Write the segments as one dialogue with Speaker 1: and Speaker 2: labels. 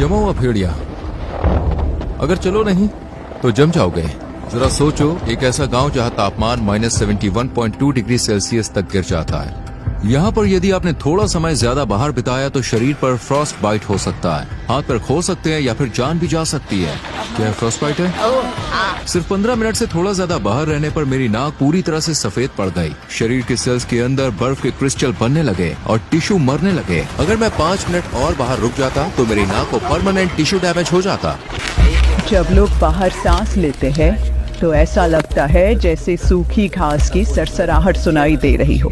Speaker 1: जमा हुआ भेड़िया, अगर चलो नहीं तो जम जाओगे। जरा सोचो, एक ऐसा गांव जहां तापमान -71.2 डिग्री सेल्सियस तक गिर जाता है। यहाँ पर यदि आपने थोड़ा समय ज्यादा बाहर बिताया तो शरीर पर फ्रॉस्ट बाइट हो सकता है, हाथ पैर खो सकते हैं या फिर जान भी जा सकती है। क्या फ्रॉस्ट बाइट है? सिर्फ 15 मिनट से थोड़ा ज्यादा बाहर रहने पर मेरी नाक पूरी तरह से सफेद पड़ गई। शरीर के सेल्स के अंदर बर्फ के क्रिस्टल बनने लगे और टिश्यू मरने लगे। अगर मैं 5 मिनट और बाहर रुक जाता तो मेरी नाक को परमानेंट टिश्यू डैमेज हो जाता।
Speaker 2: जब लोग बाहर सांस लेते हैं तो ऐसा लगता है जैसे सूखी घास की सरसराहट सुनाई दे रही हो।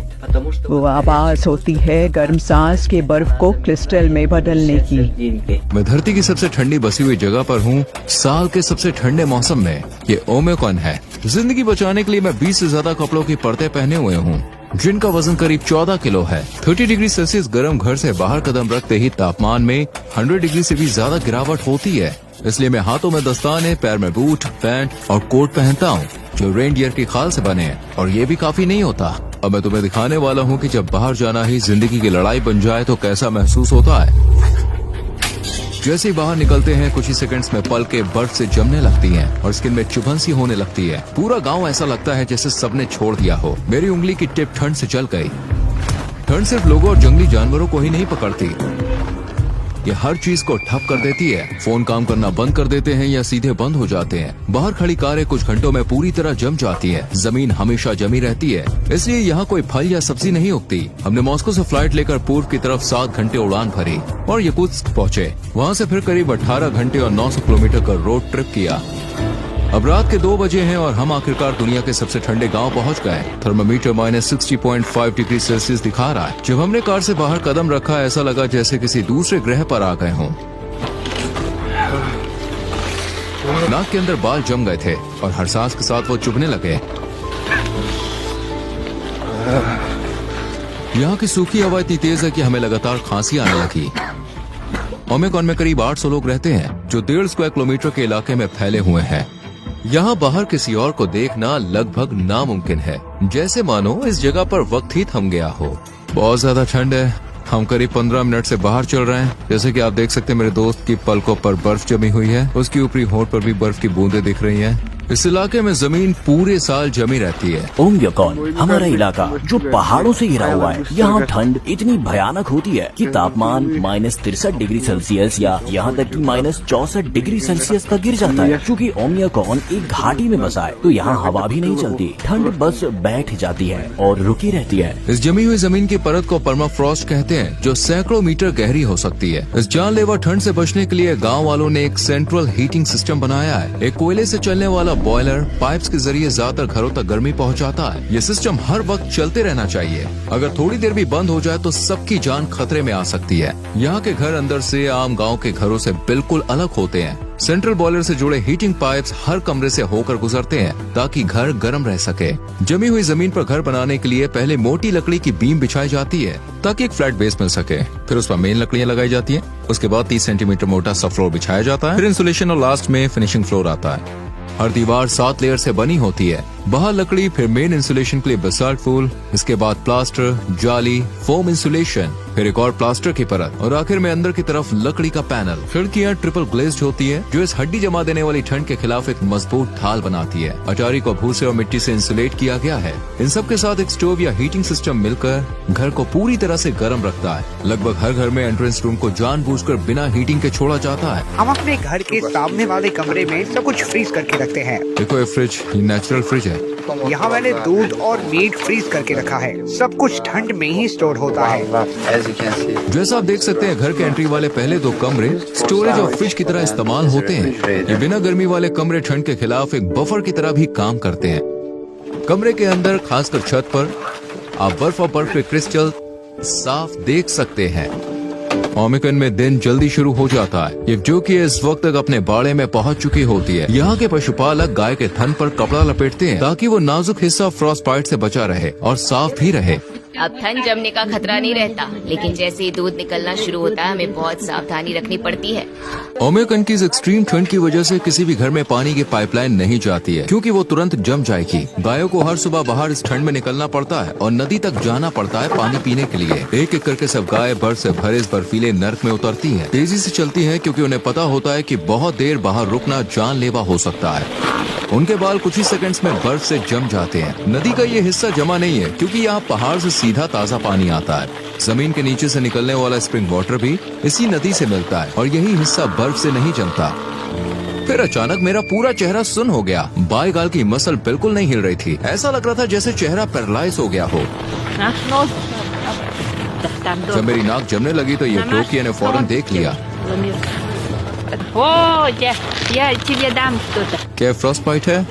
Speaker 2: वो आवाज होती है गर्म सांस के बर्फ को क्रिस्टल में बदलने की।
Speaker 1: मैं धरती की सबसे ठंडी बसी हुई जगह पर हूँ, साल के सबसे ठंडे मौसम में। ये ओमिक्रॉन है। जिंदगी बचाने के लिए मैं 20 से ज्यादा कपड़ों की परतें पहने हुए हूँ, जिनका वजन करीब 14 किलो है। 30 डिग्री सेल्सियस गर्म घर से बाहर कदम रखते ही तापमान में 100 डिग्री से भी ज्यादा गिरावट होती है। इसलिए मैं हाथों में दस्ताने, पैर में बूट, पैंट और कोट पहनता हूँ जो रेनडियर की खाल से बने हैं। और ये भी काफी नहीं होता। अब मैं तुम्हें दिखाने वाला हूँ कि जब बाहर जाना ही जिंदगी की लड़ाई बन जाए तो कैसा महसूस होता है। जैसे ही बाहर निकलते हैं कुछ ही सेकंड्स में पलकें बर्फ से जमने लगती हैं और स्किन में चुभन सी होने लगती है। पूरा गांव ऐसा लगता है जैसे सबने छोड़ दिया हो। मेरी उंगली की टिप ठंड से जल गई। ठंड सिर्फ लोगों और जंगली जानवरों को ही नहीं पकड़ती, ये हर चीज को ठप कर देती है। फोन काम करना बंद कर देते हैं या सीधे बंद हो जाते हैं। बाहर खड़ी कारें कुछ घंटों में पूरी तरह जम जाती है। जमीन हमेशा जमी रहती है, इसलिए यहाँ कोई फल या सब्जी नहीं उगती। हमने मॉस्को से फ्लाइट लेकर पूर्व की तरफ 7 घंटे उड़ान भरी और याकुत्स्क पहुँचे। वहाँ से फिर करीब 18 घंटे और 900 किलोमीटर का रोड ट्रिप किया। अब रात के 2 बजे हैं और हम आखिरकार दुनिया के सबसे ठंडे गांव पहुंच गए। थर्मामीटर -60.5 डिग्री सेल्सियस दिखा रहा है। जब हमने कार से बाहर कदम रखा ऐसा लगा जैसे किसी दूसरे ग्रह पर आ गए हों। नाक के अंदर बाल जम गए थे और हर सांस के साथ वो चुभने लगे। यहाँ की सूखी हवा इतनी तेज है कि हमें लगातार खांसी आने लगी। ओमिक्रॉन में करीब 800 लोग रहते हैं जो 1.5 स्क्वायर किलोमीटर के इलाके में फैले हुए हैं। यहाँ बाहर किसी और को देखना लगभग नामुमकिन है, जैसे मानो इस जगह पर वक्त ही थम गया हो। बहुत ज्यादा ठंड है। हम करीब 15 मिनट से बाहर चल रहे हैं। जैसे कि आप देख सकते हैं मेरे दोस्त की पलकों पर बर्फ जमी हुई है, उसकी ऊपरी होंठ पर भी बर्फ की बूंदें दिख रही हैं। इस इलाके में जमीन पूरे साल जमी रहती है।
Speaker 3: ओमिक्रॉन हमारा इलाका जो पहाड़ों से घिरा हुआ है, यहाँ ठंड इतनी भयानक होती है कि तापमान -63 डिग्री सेल्सियस या यहाँ तक कि -64 डिग्री सेल्सियस तक गिर जाता है। क्योंकि ओमिक्रॉन एक घाटी में बसा है तो यहाँ हवा भी नहीं चलती। ठंड बस बैठ जाती है और रुकी रहती है।
Speaker 1: इस जमी हुई जमीन की परत को परमाफ्रॉस्ट कहते हैं, जो सैकड़ों मीटर गहरी हो सकती है। इस जानलेवा ठंड से बचने के लिए गाँव वालों ने एक सेंट्रल हीटिंग सिस्टम बनाया है। एक कोयले से चलने वाला बॉयलर पाइप्स के जरिए ज्यादातर घरों तक गर्मी पहुंचाता है। ये सिस्टम हर वक्त चलते रहना चाहिए। अगर थोड़ी देर भी बंद हो जाए तो सबकी जान खतरे में आ सकती है। यहाँ के घर अंदर से आम गांव के घरों से बिल्कुल अलग होते हैं। सेंट्रल बॉयलर से जुड़े हीटिंग पाइप्स हर कमरे से होकर गुजरते हैं ताकि घर गर्म रह सके। जमी हुई जमीन पर घर बनाने के लिए पहले मोटी लकड़ी की बीम बिछाई जाती है ताकि एक फ्लैट बेस मिल सके। फिर उस पर मेन लकड़ियाँ लगाई जाती हैं। उसके बाद 30 सेंटीमीटर मोटा सा फ्लोर बिछाया जाता है। फिर इंसुलेशन और लास्ट में फिनिशिंग फ्लोर आता है। हर दीवार 7 लेयर से बनी होती है। बाहर लकड़ी, फिर मेन इंसुलेशन के लिए बेसाल्ट फूल, इसके बाद प्लास्टर, जाली, फोम इंसुलेशन, फिर एक और प्लास्टर की परत और आखिर में अंदर की तरफ लकड़ी का पैनल। खिड़कियाँ ट्रिपल ग्लेज्ड होती है जो इस हड्डी जमा देने वाली ठंड के खिलाफ एक मजबूत ढाल बनाती है। अटारी को भूसे और मिट्टी से इंसुलेट किया गया है। इन सब के साथ एक स्टोव या हीटिंग सिस्टम मिलकर घर को पूरी तरह से गर्म रखता है। लगभग हर घर में एंट्रेंस रूम को जानबूझकर बिना हीटिंग के छोड़ा जाता है।
Speaker 4: हम अपने घर के सामने वाले कमरे में सब कुछ फ्रीज करके रखते हैं।
Speaker 1: देखो ये फ्रिज, ये नेचुरल फ्रिज है।
Speaker 4: यहाँ मैंने दूध और मीट फ्रीज करके रखा है। सब कुछ ठंड में ही स्टोर होता है।
Speaker 1: जैसा आप देख सकते हैं घर के एंट्री वाले पहले 2 कमरे स्टोरेज और फ्रिज की तरह इस्तेमाल होते हैं। ये बिना गर्मी वाले कमरे ठंड के खिलाफ एक बफर की तरह भी काम करते हैं। कमरे के अंदर खासकर छत पर आप बर्फ और बर्फ के क्रिस्टल साफ देख सकते हैं। ओमिक्रॉन में दिन जल्दी शुरू हो जाता है। ये जो कि इस वक्त तक अपने बाड़े में पहुंच चुकी होती है। यहाँ के पशुपालक गाय के थन पर कपड़ा लपेटते हैं ताकि वो नाजुक हिस्सा फ्रॉस्ट बाइट से बचा रहे और साफ भी रहे।
Speaker 5: अब ठंड जमने का खतरा नहीं रहता, लेकिन जैसे ही दूध निकलना शुरू होता है हमें बहुत सावधानी रखनी पड़ती है।
Speaker 1: ओमेकन की इस एक्सट्रीम ठंड की वजह से किसी भी घर में पानी की पाइपलाइन नहीं जाती है, क्योंकि वो तुरंत जम जाएगी। गायों को हर सुबह बाहर इस ठंड में निकलना पड़ता है और नदी तक जाना पड़ता है पानी पीने के लिए। एक एक करके सब गाय बर्फ से भरे इस बर्फीले नर्क में उतरती हैं। तेजी से चलती हैं क्योंकि उन्हें पता होता है कि बहुत देर बाहर रुकना जानलेवा हो सकता है। उनके बाल कुछ ही सेकंड्स में बर्फ से जम जाते हैं। नदी का ये हिस्सा जमा नहीं है क्योंकि यहाँ पहाड़ से सीधा ताज़ा पानी आता है। जमीन के नीचे से निकलने वाला स्प्रिंग वाटर भी इसी नदी से मिलता है और यही हिस्सा बर्फ से नहीं जमता। फिर अचानक मेरा पूरा चेहरा सुन्न हो गया। बाएं गाल की मसल बिल्कुल नहीं हिल रही थी। ऐसा लग रहा था जैसे चेहरा पैरालाइज हो गया हो। जब मेरी नाक जमने लगी तो ये टोकियो ने फौरन देख लिया। क्या फ्रॉस्ट बाइट है?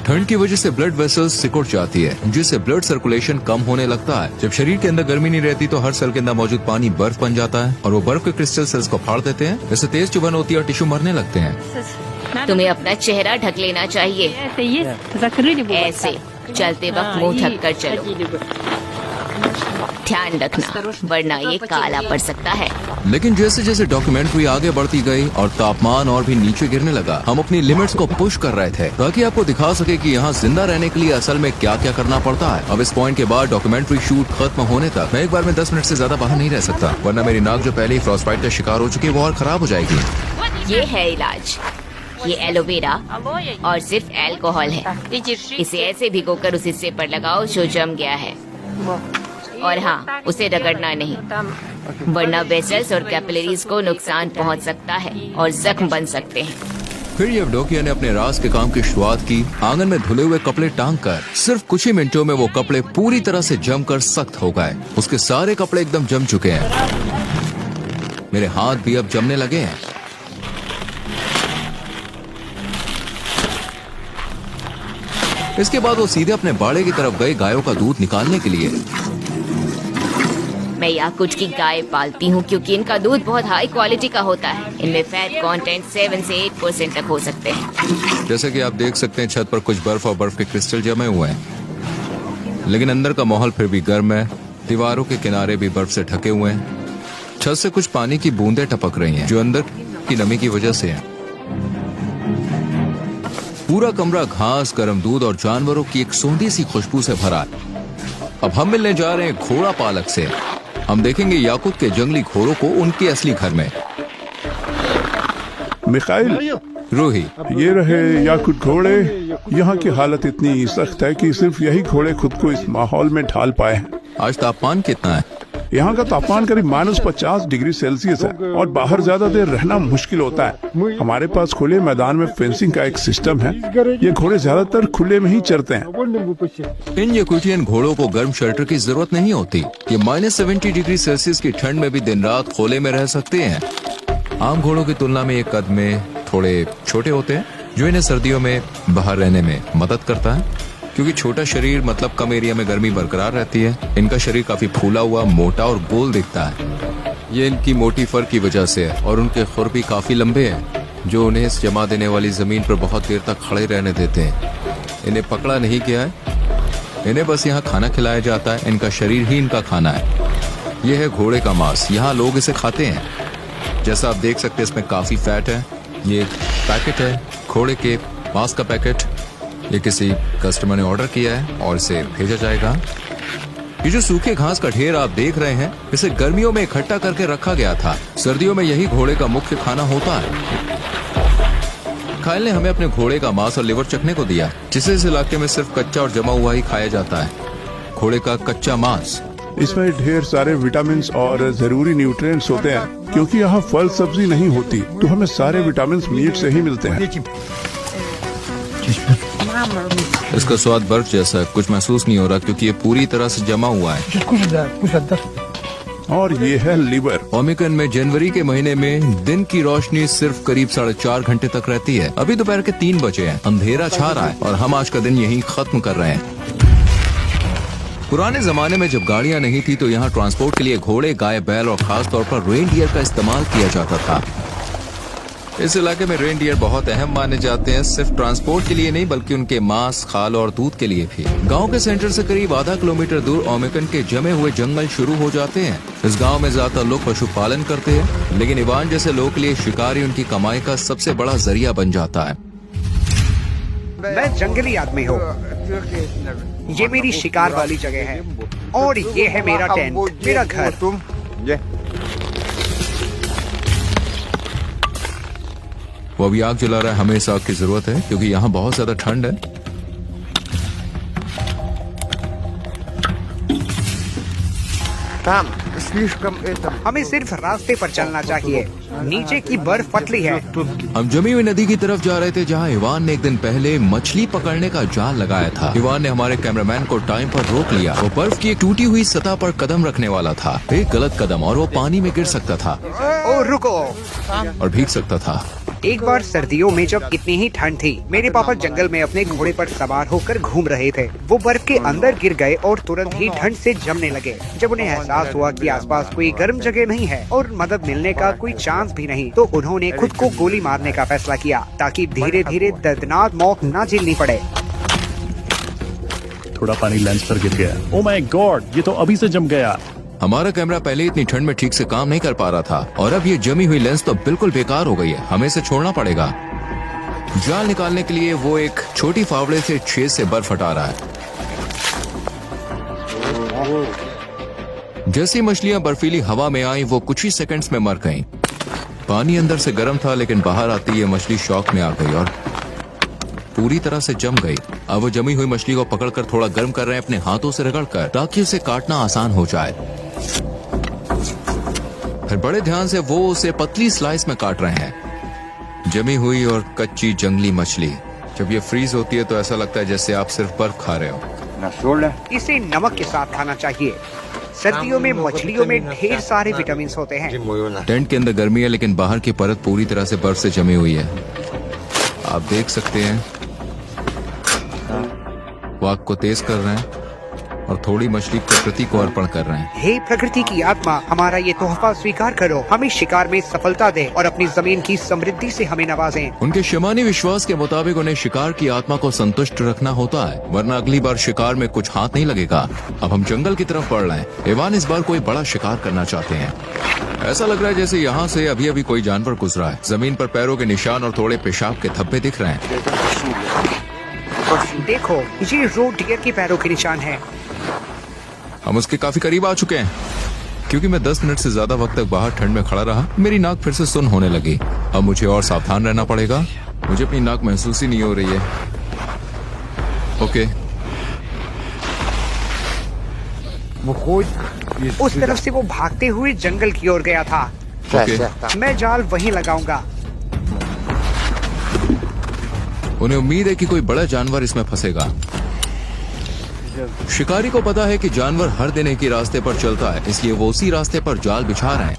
Speaker 1: ठंड की वजह से ब्लड वेसल्स सिकुड़ जाती है, जिससे ब्लड सर्कुलेशन कम होने लगता है। जब शरीर के अंदर गर्मी नहीं रहती तो हर सेल के अंदर मौजूद पानी बर्फ बन जाता है और वो बर्फ के क्रिस्टल सेल्स को फाड़ देते हैं। इससे तेज चुभन होती है और टिश्यू मरने लगते हैं।
Speaker 5: तुम्हें अपना चेहरा ढक लेना चाहिए, ऐसे चलते वक्त मुंह ढक कर चलो। ध्यान रखना वरना ये काला पड़ सकता है।
Speaker 1: लेकिन जैसे जैसे डॉक्यूमेंट्री आगे बढ़ती गई और तापमान और भी नीचे गिरने लगा, हम अपनी लिमिट्स को पुश कर रहे थे ताकि आपको दिखा सके कि यहाँ जिंदा रहने के लिए असल में क्या क्या करना पड़ता है। अब इस पॉइंट के बाद डॉक्यूमेंट्री शूट खत्म होने तक मैं एक बार में 10 मिनट से ज्यादा बाहर नहीं रह सकता, वरना मेरी नाक जो पहले ही फ्रॉस्ट बाइट का शिकार हो चुकी है वो और खराब हो जाएगी।
Speaker 5: ये है इलाज, ये एलोवेरा और सिर्फ अल्कोहल है। इसे ऐसे भिगोकर उस हिस्से पर लगाओ जो जम गया है, और हाँ, उसे रगड़ना नहीं वरना वेसल्स और कैपिलरीज को नुकसान पहुंच सकता है और जख्म बन सकते हैं।
Speaker 1: फिर यवडोकिया ने अपने राज के काम की शुरुआत की। आंगन में धुले हुए कपड़े टांग कर सिर्फ कुछ ही मिनटों में वो कपड़े पूरी तरह से जमकर सख्त हो गए। उसके सारे कपड़े एकदम जम चुके हैं। मेरे हाथ भी अब जमने लगे हैं। इसके बाद वो सीधे अपने बाड़े की तरफ गए गायों का दूध निकालने के लिए।
Speaker 5: मैं याकुट की गाय पालती हूँ क्योंकि इनका दूध बहुत हाई क्वालिटी का होता है। इनमें फैट कंटेंट 7 से 8% तक हो सकते हैं।
Speaker 1: जैसे कि आप देख सकते हैं छत पर कुछ बर्फ और बर्फ के क्रिस्टल जमे हुए हैं, लेकिन अंदर का माहौल फिर भी गर्म है। दीवारों के किनारे भी बर्फ से ढके हुए हैं। छत से कुछ पानी की बूंदें टपक रही हैं जो अंदर की नमी की वजह से है। पूरा कमरा घास, गर्म दूध और जानवरों की एक सोंधी सी खुशबू से भरा है। अब हम मिलने जा रहे हैं घोड़ा पालक से। हम देखेंगे याकुत के जंगली घोड़ों को उनके असली घर में।
Speaker 6: मिखाइल,
Speaker 1: रूही,
Speaker 6: ये रहे याकुत घोड़े। यहाँ की हालत इतनी सख्त है कि सिर्फ यही घोड़े खुद को इस माहौल में ढाल पाए हैं।
Speaker 1: आज तापमान कितना है?
Speaker 6: यहाँ का तापमान करीब -50 डिग्री सेल्सियस है और बाहर ज्यादा देर रहना मुश्किल होता है। हमारे पास खुले मैदान में फेंसिंग का एक सिस्टम है। ये घोड़े ज्यादातर खुले में ही चरते हैं।
Speaker 1: इन याकुटियन घोड़ों को गर्म शेल्टर की जरूरत नहीं होती। ये -70 डिग्री सेल्सियस की ठंड में भी दिन रात खोले में रह सकते हैं। आम घोड़ों की तुलना में ये कद में थोड़े छोटे होते हैं, जो इन्हें सर्दियों में बाहर रहने में मदद करता है। क्योंकि छोटा शरीर मतलब कम एरिया में गर्मी बरकरार रहती है। इनका शरीर काफी फूला हुआ, मोटा और गोल दिखता है। ये इनकी मोटी फर की वजह से है और उनके खुर भी काफी लंबे हैं, जो उन्हें इस जमा देने वाली जमीन पर बहुत देर तक खड़े रहने देते हैं। इन्हें पकड़ा नहीं गया है, इन्हें बस यहाँ खाना खिलाया जाता है। इनका शरीर ही इनका खाना है। ये है घोड़े का मांस। यहाँ लोग इसे खाते हैं। जैसा आप देख सकते हैं इसमें काफी फैट है। ये पैकेट है घोड़े के मांस का पैकेट। ये किसी कस्टमर ने ऑर्डर किया है और इसे भेजा जाएगा। ये जो सूखे घास का ढेर आप देख रहे हैं, इसे गर्मियों में इकट्ठा करके रखा गया था। सर्दियों में यही घोड़े का मुख्य खाना होता है। खाइल ने हमें अपने घोड़े का मांस और लिवर चखने को दिया, जिसे इस इलाके में सिर्फ कच्चा और जमा हुआ ही खाया जाता है। घोड़े का कच्चा मांस।
Speaker 6: इसमें ढेर सारे विटामिन और जरूरी न्यूट्रिएंट्स होते हैं। क्योंकि यहाँ फल सब्जी नहीं होती, तो हमें सारे विटामिन मीट से ही मिलते हैं।
Speaker 1: इसका स्वाद बर्फ जैसा है, कुछ महसूस नहीं हो रहा क्योंकि ये पूरी तरह से जमा हुआ है।
Speaker 6: और ये है लिवर।
Speaker 1: ओमिक्रॉन में जनवरी के महीने में दिन की रोशनी सिर्फ करीब 4.5 घंटे तक रहती है। अभी दोपहर के 3 बजे हैं, अंधेरा छा रहा है और हम आज का दिन यहीं खत्म कर रहे हैं। पुराने जमाने में जब गाड़ियां नहीं थी तो यहाँ ट्रांसपोर्ट के लिए घोड़े, गाय, बैल और खास तौर पर रेनडियर का इस्तेमाल किया जाता था। इस इलाके में रेनडियर बहुत अहम माने जाते हैं, सिर्फ ट्रांसपोर्ट के लिए नहीं बल्कि उनके मांस, खाल और दूध के लिए भी। गांव के सेंटर से करीब आधा किलोमीटर दूर ओमेकन के जमे हुए जंगल शुरू हो जाते हैं। इस गांव में ज्यादातर लोग पशुपालन करते हैं, लेकिन इवान जैसे लोगों के लिए शिकार ही उनकी कमाई का सबसे बड़ा जरिया बन जाता है।
Speaker 4: मैं जंगली आदमी हूँ। ये मेरी शिकार वाली जगह है और ये है मेरा टेंट, मेरा घर।
Speaker 1: वो अभी आग जला रहा है, हमें इस आग की जरूरत है क्योंकि यहाँ बहुत ज्यादा ठंड है।
Speaker 4: हमें सिर्फ रास्ते पर चलना चाहिए, नीचे की बर्फ पतली है।
Speaker 1: हम जमी हुई नदी की तरफ जा रहे थे जहाँ इवान ने एक दिन पहले मछली पकड़ने का जाल लगाया था। इवान ने हमारे कैमरामैन को टाइम पर रोक लिया। वो बर्फ की एक टूटी हुई सतह पर कदम रखने वाला था, एक गलत कदम और वो पानी में गिर सकता था
Speaker 4: ओ रुको।
Speaker 1: और भीग सकता था।
Speaker 4: एक बार सर्दियों में जब इतनी ही ठंड थी, मेरे पापा जंगल में अपने घोड़े पर सवार होकर घूम रहे थे। वो बर्फ के अंदर गिर गए और तुरंत ही ठंड से जमने लगे। जब उन्हें एहसास हुआ कि आसपास कोई गर्म जगह नहीं है और मदद मिलने का कोई चांस भी नहीं, तो उन्होंने खुद को गोली मारने का फैसला किया ताकि धीरे धीरे दर्दनाक मौत न झेलनी पड़े।
Speaker 7: थोड़ा पानी लेंस पर गिर गया। ओह माय गॉड, ये तो अभी से जम गया।
Speaker 1: हमारा कैमरा पहले इतनी ठंड में ठीक से काम नहीं कर पा रहा था और अब ये जमी हुई लेंस तो बिल्कुल बेकार हो गई है। हमें इसे छोड़ना पड़ेगा। जाल निकालने के लिए वो एक छोटी फावड़े से छेद से बर्फ हटा रहा है। जैसी मछलियां बर्फीली हवा में आई वो कुछ ही सेकंड्स में मर गईं। पानी अंदर से गर्म था लेकिन बाहर आती ये मछली शॉक में आ गई और पूरी तरह से जम गई। अब वो जमी हुई मछली को पकड़कर थोड़ा गर्म कर रहे हैं अपने हाथों से रगड़कर, ताकि उसे काटना आसान हो जाए। फिर बड़े ध्यान से वो उसे पतली स्लाइस में काट रहे हैं। जमी हुई और कच्ची जंगली मछली जब ये फ्रीज होती है तो ऐसा लगता है जैसे आप सिर्फ बर्फ खा रहे हो।
Speaker 4: इसे नमक के साथ खाना चाहिए। सर्दियों में मछलियों में ढेर सारे विटामिन होते हैं।
Speaker 1: टेंट के अंदर गर्मी है लेकिन बाहर की परत पूरी तरह से बर्फ से जमी हुई है। आप देख सकते हैं वो आग को तेज कर रहे हैं और थोड़ी मछली प्रकृति को अर्पण कर रहे हैं।
Speaker 4: हे प्रकृति की आत्मा, हमारा ये तोहफा स्वीकार करो। हमें शिकार में सफलता दे और अपनी जमीन की समृद्धि से हमें नवाजें।
Speaker 1: उनके शमानी विश्वास के मुताबिक उन्हें शिकार की आत्मा को संतुष्ट रखना होता है, वरना अगली बार शिकार में कुछ हाथ नहीं लगेगा। अब हम जंगल की तरफ बढ़ रहे हैं। इवान इस बार कोई बड़ा शिकार करना चाहते हैं। ऐसा लग रहा है जैसे यहाँ से अभी अभी कोई जानवर गुजरा है। जमीन पर पैरों के निशान और थोड़े पेशाब के धब्बे दिख रहे हैं।
Speaker 4: देखो, ये रोड डियर के पैरों के निशान हैं।
Speaker 1: हम उसके काफी करीब आ चुके हैं। क्योंकि मैं 10 मिनट से ज्यादा वक्त तक बाहर ठंड में खड़ा रहा, मेरी नाक फिर से सुन्न होने लगी। अब मुझे और सावधान रहना पड़ेगा। मुझे अपनी नाक महसूस ही नहीं हो रही है। ओके,
Speaker 4: उस तरफ से वो भागते हुए जंगल की ओर गया था।
Speaker 1: ओके।
Speaker 4: मैं जाल वहीं लगाऊंगा।
Speaker 1: उन्हें उम्मीद है कि कोई बड़ा जानवर इसमें फंसेगा। शिकारी को पता है कि जानवर हर दिन एक ही रास्ते पर चलता है, इसलिए वो उसी रास्ते पर जाल बिछा रहे हैं।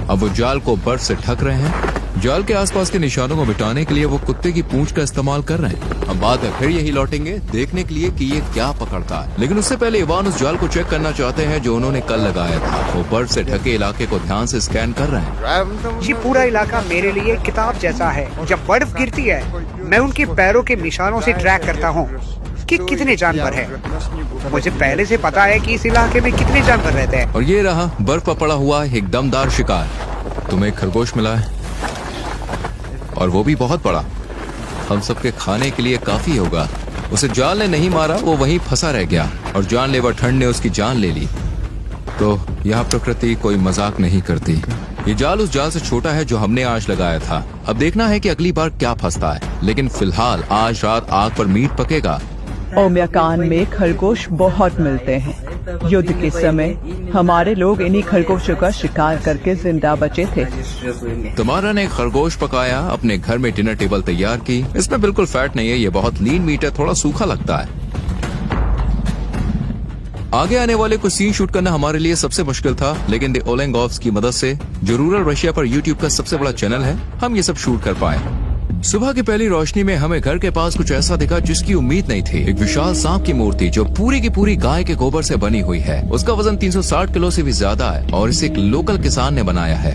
Speaker 1: अब वो जाल को बर्फ से ढक रहे हैं। जाल के आसपास के निशानों को मिटाने के लिए वो कुत्ते की पूंछ का इस्तेमाल कर रहे हैं। अब बाद में फिर यही लौटेंगे देखने के लिए कि ये क्या पकड़ता है। लेकिन उससे पहले इवान उस जाल को चेक करना चाहते हैं जो उन्होंने कल लगाया था। वो बर्फ से ढके इलाके को ध्यान से स्कैन कर रहे हैं।
Speaker 4: ये पूरा इलाका मेरे लिए किताब जैसा है। जब बर्फ गिरती है, मैं उनके पैरों के निशानों से ट्रैक करता हूँ कि कितने जानवर हैं। मुझे पहले से पता है कि इस इलाके में कितने जानवर रहते हैं।
Speaker 1: और ये रहा बर्फ पर पड़ा हुआ एक दमदार शिकार। तुम्हें एक खरगोश मिला है और वो भी बहुत बड़ा। हम सबके खाने के लिए काफी होगा। उसे जाल ने नहीं मारा, वो वहीं फंसा रह गया और जानलेवा ठंड ने उसकी जान ले ली। तो यहाँ प्रकृति कोई मजाक नहीं करती। ये जाल उस जाल से छोटा है जो हमने आज लगाया था। अब देखना है कि अगली बार क्या फंसता है। लेकिन फिलहाल आज रात आग पर मीट पकेगा।
Speaker 2: ओम्याकान में खरगोश बहुत मिलते हैं। युद्ध के समय हमारे लोग इन्हीं खरगोशों का शिकार करके जिंदा बचे थे।
Speaker 1: तुम्हारा ने खरगोश पकाया, अपने घर में डिनर टेबल तैयार की। इसमें बिल्कुल फैट नहीं है, ये बहुत लीन मीट है, थोड़ा सूखा लगता है। आगे आने वाले कुछ सीन शूट करना हमारे लिए सबसे मुश्किल था, लेकिन द ओलेंगोव्स की मदद से, जो रूरल रशिया पर यूट्यूब का सबसे बड़ा चैनल है, हम ये सब शूट कर पाए। सुबह की पहली रोशनी में हमें घर के पास कुछ ऐसा दिखा जिसकी उम्मीद नहीं थी। एक विशाल सांप की मूर्ति जो पूरी की पूरी गाय के गोबर से बनी हुई है। उसका वजन 360 किलो से भी ज्यादा है और इसे एक लोकल किसान ने बनाया है।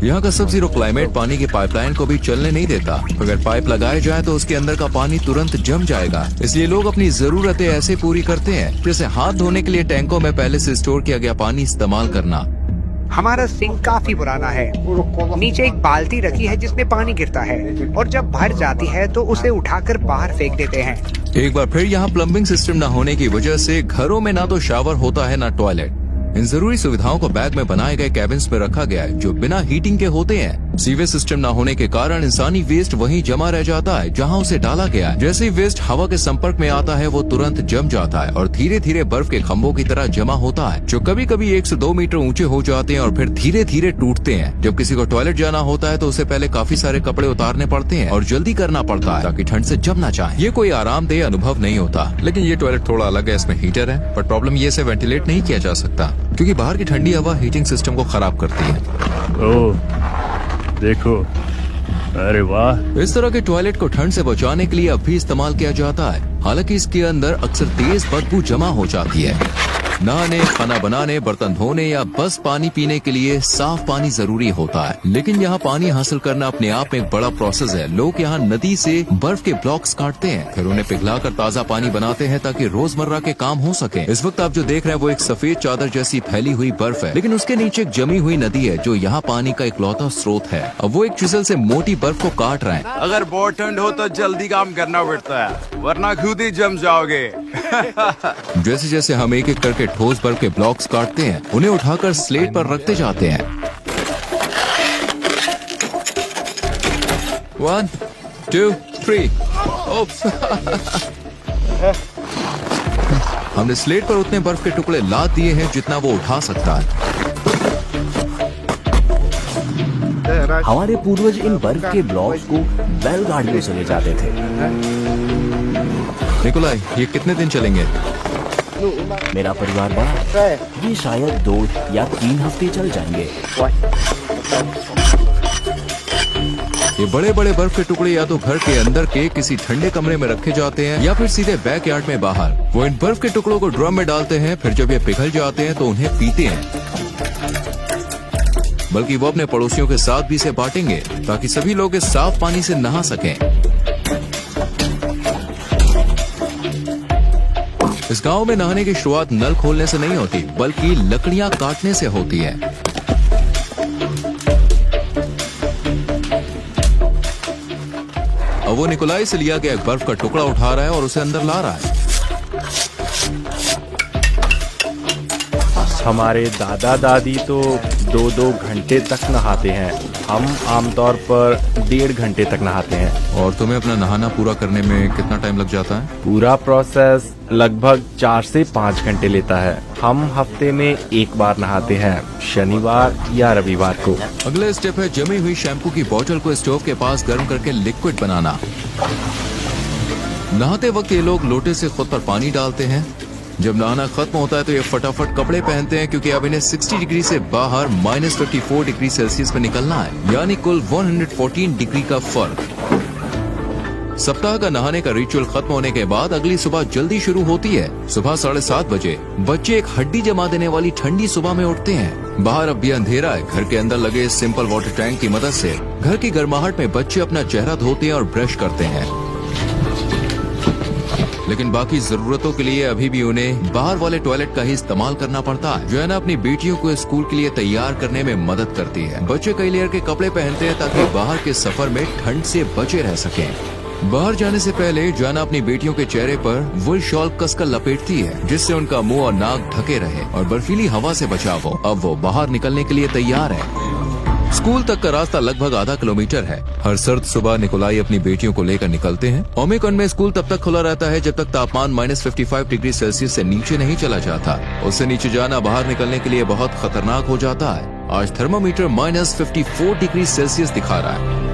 Speaker 1: यहाँ का सब जीरो क्लाइमेट पानी की पाइपलाइन को भी चलने नहीं देता। अगर पाइप लगाए जाए तो उसके अंदर का पानी तुरंत जम जाएगा। इसलिए लोग अपनी जरूरतें ऐसे पूरी करते हैं जैसे हाथ धोने के लिए टैंकों में पहले से स्टोर किया गया पानी इस्तेमाल करना।
Speaker 4: हमारा सिंक काफी पुराना है। नीचे एक बाल्टी रखी है जिसमें पानी गिरता है और जब भर जाती है तो उसे उठाकर बाहर फेंक देते हैं।
Speaker 1: एक बार फिर यहाँ प्लम्बिंग सिस्टम न होने की वजह से घरों में ना तो शावर होता है ना टॉयलेट। इन जरूरी सुविधाओं को बैग में बनाए गए कैबिन्स में रखा गया है जो बिना हीटिंग के होते हैं। सीवेज सिस्टम न होने के कारण इंसानी वेस्ट वहीं जमा रह जाता है जहां उसे डाला गया है। जैसे ही वेस्ट हवा के संपर्क में आता है वो तुरंत जम जाता है और धीरे धीरे बर्फ के खंभों की तरह जमा होता है जो कभी कभी 1 से 2 मीटर ऊंचे हो जाते हैं और फिर धीरे धीरे टूटते हैं। जब किसी को टॉयलेट जाना होता है तो उसे पहले काफी सारे कपड़े उतारने पड़ते हैं और जल्दी करना पड़ता है ताकि ठंड से जम ना जाए। ये कोई आरामदेह अनुभव नहीं होता। लेकिन ये टॉयलेट थोड़ा अलग है, इसमें हीटर है, पर प्रॉब्लम ये इसे वेंटिलेट नहीं किया जा सकता क्योंकि बाहर की ठंडी हवा हीटिंग सिस्टम को खराब करती है।
Speaker 7: ओह देखो, अरे वाह।
Speaker 1: इस तरह के टॉयलेट को ठंड से बचाने के लिए अब भी इस्तेमाल किया जाता है। हालांकि इसके अंदर अक्सर तेज बदबू जमा हो जाती है। नहाने, खाना बनाने, बर्तन धोने या बस पानी पीने के लिए साफ पानी जरूरी होता है। लेकिन यहाँ पानी हासिल करना अपने आप में एक बड़ा प्रोसेस है। लोग यहाँ नदी से बर्फ के ब्लॉक्स काटते हैं, फिर उन्हें पिघलाकर ताज़ा पानी बनाते हैं ताकि रोजमर्रा के काम हो सके। इस वक्त आप जो देख रहे हैं वो एक सफेद चादर जैसी फैली हुई बर्फ है, लेकिन उसके नीचे एक जमी हुई नदी है जो यहाँ पानी का इकलौता स्रोत है। अब वो एक चिसल से मोटी बर्फ को काट रहे हैं।
Speaker 8: अगर बहुत ठंड हो तो जल्दी काम करना पड़ता है वरना खुद ही जम जाओगे।
Speaker 1: जैसे जैसे हम एक एक करके ठोस बर्फ के ब्लॉक्स काटते हैं, उन्हें उठाकर स्लेट पर रखते जाते हैं। 1, 2, 3। हमने स्लेट पर उतने बर्फ के टुकड़े लाद दिए हैं जितना वो उठा सकता है।
Speaker 3: हमारे पूर्वज इन बर्फ के ब्लॉक्स को बैलगाड़ियों से ले जाते थे।
Speaker 1: निकोलाई, ये कितने दिन चलेंगे?
Speaker 3: मेरा परिवार बड़ा है, ये शायद 2 या 3 हफ्ते चल जाएंगे।
Speaker 1: ये बड़े बड़े बर्फ के टुकड़े या तो घर के अंदर के किसी ठंडे कमरे में रखे जाते हैं या फिर सीधे बैकयार्ड में बाहर। वो इन बर्फ के टुकड़ों को ड्रम में डालते हैं, फिर जब ये पिघल जाते हैं तो उन्हें पीते हैं। बल्कि वो अपने पड़ोसियों के साथ भी इसे बांटेंगे ताकि सभी लोग इस साफ पानी से नहा सकें। इस गांव में नहाने की शुरुआत नल खोलने से नहीं होती बल्कि लकड़ियां काटने से होती है। अब वो निकोलाई से लिया गया एक बर्फ का टुकड़ा उठा रहा है और उसे अंदर ला रहा है।
Speaker 9: हमारे दादा दादी तो 2-2 घंटे तक नहाते हैं। हम आमतौर पर 1.5 घंटे तक नहाते हैं।
Speaker 1: और तुम्हें अपना नहाना पूरा करने में कितना टाइम लग जाता है?
Speaker 9: पूरा प्रोसेस लगभग 4 से 5 घंटे लेता है। हम हफ्ते में 1 बार नहाते हैं, शनिवार या रविवार को।
Speaker 1: अगला स्टेप है जमी हुई शैम्पू की बोतल को स्टोव के पास गर्म करके लिक्विड बनाना। नहाते वक्त ये लोग लोटे से खुद पर पानी डालते हैं। जब नहाना खत्म होता है तो ये फटाफट कपड़े पहनते हैं क्योंकि अब इन्हें 60 डिग्री से बाहर -54 डिग्री सेल्सियस में निकलना है, यानी कुल 114 डिग्री का फर्क। सप्ताह का नहाने का रिचुअल खत्म होने के बाद अगली सुबह जल्दी शुरू होती है। सुबह 7:30 बजे बच्चे एक हड्डी जमा देने वाली ठंडी सुबह में उठते हैं। बाहर अब भी अंधेरा है। घर के अंदर लगे सिंपल वाटर टैंक की मदद से घर की गर्माहट में बच्चे अपना चेहरा धोते हैं और ब्रश करते हैं। लेकिन बाकी जरूरतों के लिए अभी भी उन्हें बाहर वाले टॉयलेट का ही इस्तेमाल करना पड़ता है, जो है ना अपनी बेटियों को स्कूल के लिए तैयार करने में मदद करती है। बच्चे कई लेयर के कपड़े पहनते हैं ताकि बाहर के सफर में ठंड से बचे रह सकें। बाहर जाने से पहले जाना अपनी बेटियों के चेहरे पर वुल शॉल कसकर लपेटती है जिससे उनका मुंह और नाक ढके रहे और बर्फीली हवा से बचाव हो। अब वो बाहर निकलने के लिए तैयार है। स्कूल तक का रास्ता लगभग आधा किलोमीटर है। हर सर्द सुबह निकोलाई अपनी बेटियों को लेकर निकलते हैं। ओमिकॉन में स्कूल तब तक खुला रहता है जब तक तापमान -55 डिग्री सेल्सियस से नीचे नहीं चला जाता। उससे नीचे जाना बाहर निकलने के लिए बहुत खतरनाक हो जाता है। आज थर्मामीटर -54 डिग्री सेल्सियस दिखा रहा है।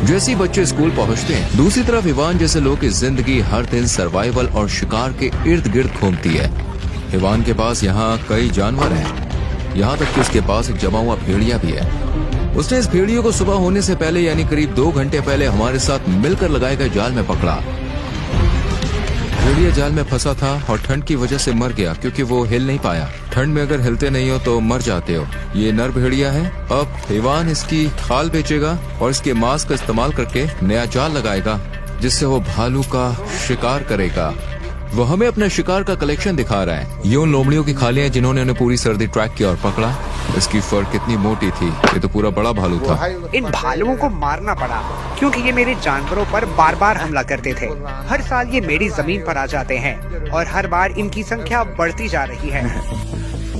Speaker 1: जैसे ही बच्चे स्कूल पहुंचते हैं, दूसरी तरफ इवान जैसे लोग की जिंदगी हर दिन सर्वाइवल और शिकार के इर्द गिर्द घूमती है। इवान के पास यहाँ कई जानवर हैं, यहाँ तक कि उसके पास एक जमा हुआ भेड़िया भी है। उसने इस भेड़ियों को सुबह होने से पहले यानी करीब 2 घंटे पहले हमारे साथ मिलकर लगाए गए जाल में पकड़ा। भेड़िया जाल में फंसा था और ठंड की वजह से मर गया क्योंकि वो हिल नहीं पाया। ठंड में अगर हिलते नहीं हो तो मर जाते हो। ये नर भेड़िया है। अब इवान इसकी खाल बेचेगा और इसके मांस का इस्तेमाल करके नया जाल लगाएगा जिससे वो भालू का शिकार करेगा। वो हमें अपने शिकार का कलेक्शन दिखा रहा है। ये उन लोमड़ियों की खालियां हैं जिन्होंने उन्हें पूरी सर्दी ट्रैक किया और पकड़ा। इसकी फर कितनी मोटी थी, ये तो पूरा बड़ा भालू था।
Speaker 4: इन भालुओं को मारना पड़ा क्योंकि ये मेरे जानवरों पर बार बार हमला करते थे। हर साल ये मेरी जमीन पर आ जाते हैं और हर बार इनकी संख्या बढ़ती जा रही है।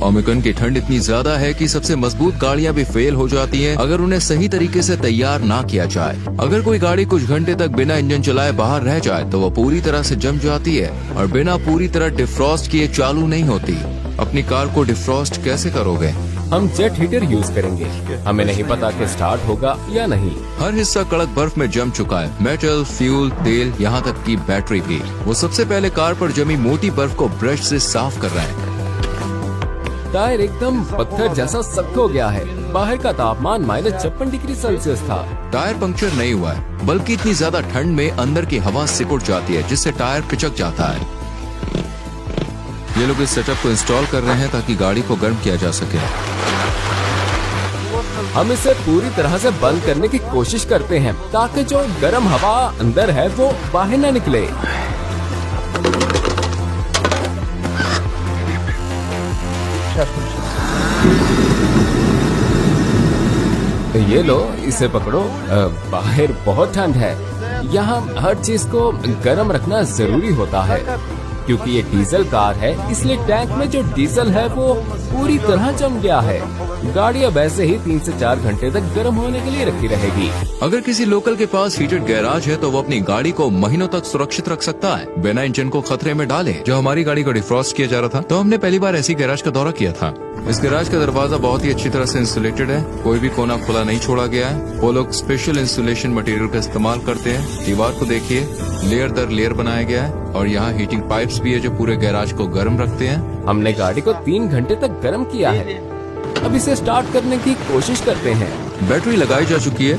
Speaker 1: ओमिकॉन की ठंड इतनी ज्यादा है कि सबसे मजबूत गाड़ियां भी फेल हो जाती हैं अगर उन्हें सही तरीके से तैयार ना किया जाए। अगर कोई गाड़ी कुछ घंटे तक बिना इंजन चलाए बाहर रह जाए तो वो पूरी तरह से जम जाती है और बिना पूरी तरह डिफ्रॉस्ट किए चालू नहीं होती। अपनी कार को डिफ्रॉस्ट कैसे करोगे?
Speaker 10: हम जेट हीटर यूज करेंगे। हमें नहीं पता कि स्टार्ट होगा या नहीं।
Speaker 1: हर हिस्सा कड़क बर्फ में जम चुका है, मेटल, फ्यूल, तेल, यहाँ तक की बैटरी भी। वो सबसे पहले कार पर जमी मोटी बर्फ को ब्रश से साफ कर रहा है।
Speaker 10: टायर एकदम पत्थर जैसा सख्त हो गया है। बाहर का तापमान -56 डिग्री सेल्सियस था।
Speaker 1: टायर पंक्चर नहीं हुआ है, बल्कि इतनी ज्यादा ठंड में अंदर की हवा सिकुड़ जाती है जिससे टायर पिचक जाता है। ये लोग इस सेटअप को इंस्टॉल कर रहे हैं ताकि गाड़ी को गर्म किया जा सके।
Speaker 10: हम इसे पूरी तरह से बंद करने की कोशिश करते हैं ताकि जो गर्म हवा अंदर है वो बाहर न निकले। ये लो, इसे पकड़ो। बाहर बहुत ठंड है। यहाँ हर चीज को गर्म रखना जरूरी होता है क्योंकि ये डीजल कार है, इसलिए टैंक में जो डीजल है वो पूरी तरह जम गया है। गाड़ी अब ऐसे ही 3 से 4 घंटे तक गर्म होने के लिए रखी रहेगी।
Speaker 1: अगर किसी लोकल के पास हीटेड गैराज है तो वो अपनी गाड़ी को महीनों तक सुरक्षित रख सकता है बिना इंजन को खतरे में डाले। जो हमारी गाड़ी को डिफ्रॉस्ट किया जा रहा था तो हमने पहली बार ऐसी गैराज का दौरा किया था। इस गैराज का दरवाजा बहुत ही अच्छी तरह से इंसुलेटेड है, कोई भी कोना खुला नहीं छोड़ा गया है। वो लोग स्पेशल इंसुलेशन मटेरियल का इस्तेमाल करते हैं। दीवार को देखिए, लेयर दर लेयर बनाया गया है और यहाँ हीटिंग पाइप्स भी है जो पूरे गैराज को गर्म रखते हैं।
Speaker 10: हमने गाड़ी को 3 घंटे तक गर्म किया है। अब इसे स्टार्ट करने की कोशिश करते हैं।
Speaker 1: बैटरी लगाई जा चुकी है।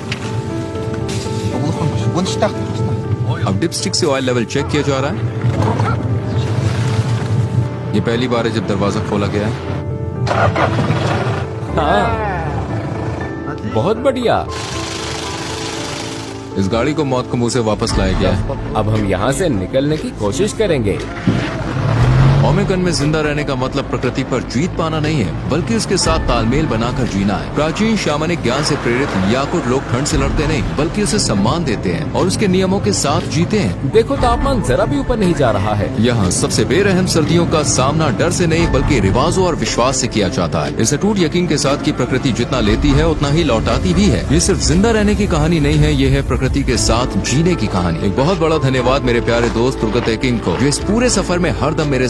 Speaker 1: अब डिपस्टिक से ऑयल लेवल चेक किया जा रहा है। ये पहली बार है जब दरवाजा खोला गया है।
Speaker 10: हाँ, बहुत बढ़िया।
Speaker 1: इस गाड़ी को मौत के मुंह से वापस लाया गया है।
Speaker 10: अब हम यहाँ से निकलने की कोशिश करेंगे।
Speaker 1: ओमिकॉन में जिंदा रहने का मतलब प्रकृति पर जीत पाना नहीं है, बल्कि उसके साथ तालमेल बनाकर जीना है। प्राचीन शामनिक ज्ञान से प्रेरित याकुट लोग ठंड से लड़ते नहीं, बल्कि उसे सम्मान देते हैं और उसके नियमों के साथ जीते हैं।
Speaker 10: देखो, तापमान जरा भी ऊपर नहीं जा रहा है।
Speaker 1: यहाँ सबसे बेरहम सर्दियों का सामना डर से नहीं बल्कि रिवाजों और विश्वास से किया जाता है। इस अटूट यकीन के साथ कि प्रकृति जितना लेती है उतना ही लौटाती भी है। ये सिर्फ जिंदा रहने की कहानी नहीं है, ये है प्रकृति के साथ जीने की कहानी। एक बहुत बड़ा धन्यवाद मेरे प्यारे दोस्त तुर्गत एकिंग को, जो इस पूरे सफर में हरदम मेरे